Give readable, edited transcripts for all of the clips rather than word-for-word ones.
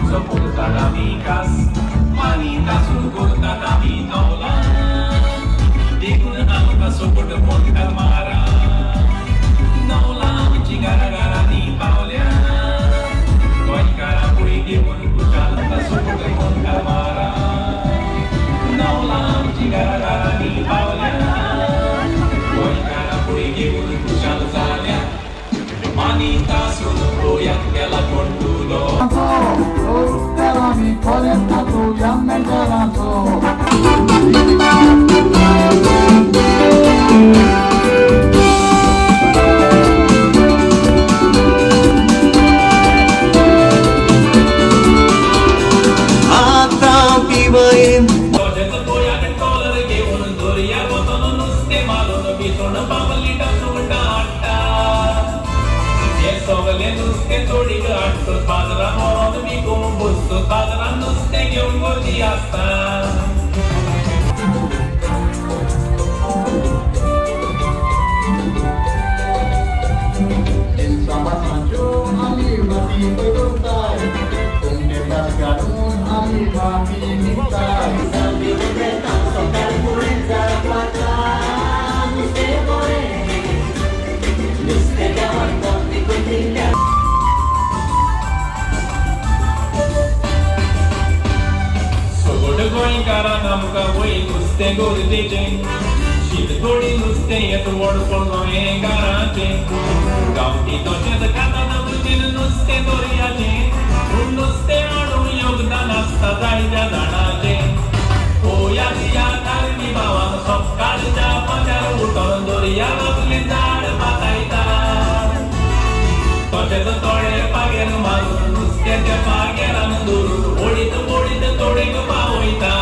soportar amigas, manitas suportar nami naula. Dekun amka soport mon kalmara, naula chigara gara ni paulya. Koi kara puri ke mon kuchal ka soport mon kalmara, naula chigara gara ni paulya. Koi kara puri ke mon kuchal zalya. Manita suno yang kela kontulo. Terami koleta tu yang menjelato. Ata piwain. Projet toya kan kolar ke unduria botono nuste malon bitona pamalita sunda atta. Sogale nuste todi gatto padra mod mi kumbusto padra nuste gyungo diasta. Sama sanjo ali mati berutai, kumdeta gadun ali mati nitai. Sambil betang sokal purenza kuata nuste gore, nuste kawan tapi kutinggal. Going kara namka woi nuste gore deje, shit thodi nuste yet word for goe garate. Gaunti to ched kata namjin nuste doriya je, nuste adu yogdan asta jaida danaje. O yadiya tarni bawan sokkar ja pajar uton doriya labli jad pataita. To ched tode pagen maru nuste je pageran duru, odit tode gpa hoita.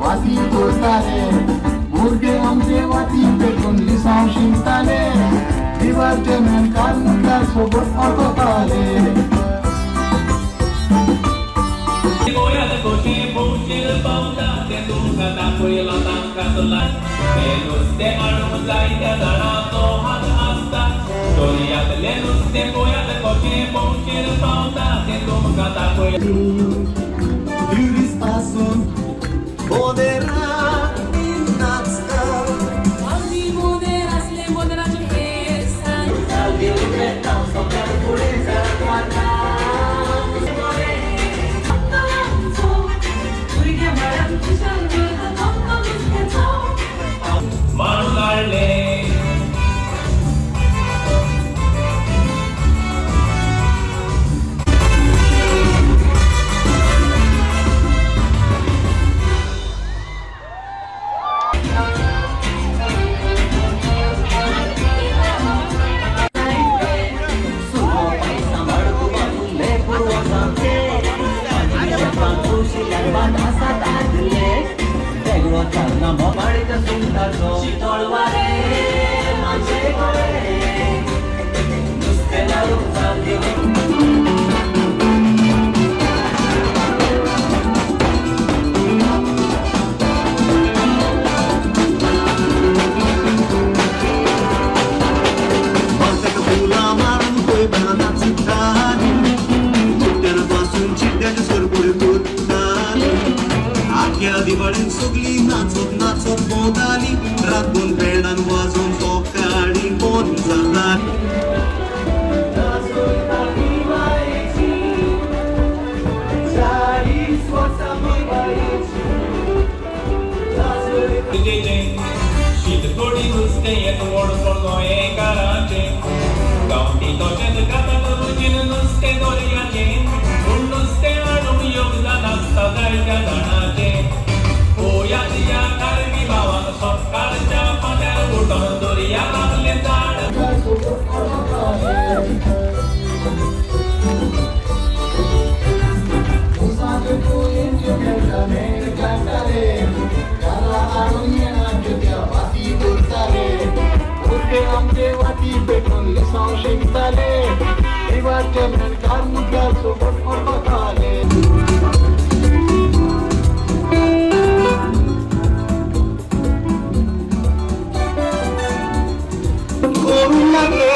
वाती कोताले मुर्गे आमचे वाती पेटून लिसाव शिंताले दिवारचे main काल मुद्दार सोबत ऑटोताले गोयात कोशी पोशील पावता ते तुमका दाखोयला तांका तुला ते नुस्ते आणून जायत्या झाडा तो हात असता दोरयातले नुस्ते गोयात कोशी पोशील पावता ते तुमका दाखोयला Iris pasun Bonderam Divar. Ali Bonderas le Bonderam Divar. Salve o betão, só quero pureza guarda. Porque bharat kushal gurda namka muske chao. Mandarle दिवाळीत सगळी नाचत नाचत पोवताली रातून बेडान वाजोवन तोकाडी पोत जाताली शीत थोडी नुस्ते येत वड गोये काराचे गावठी तोचेच खाता करूचीन नुस्ते दोरयाचे पूण नुस्ते आणून योगदान आसता जायत्या जाणाचे. O ya karmi bawan sokkarच्या पाट्यार या लागले झाड आमचे वाटी पेटून शिकताले कार मुद्दा सोबत आले करून लागले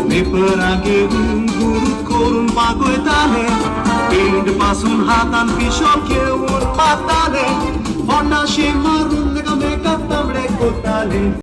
पेपरा घेऊन गुरु करून पागोयताले पेंड पासून हातान पिशो घेऊन मारताले फणाशी मारून मेकअप तांबडे कोताले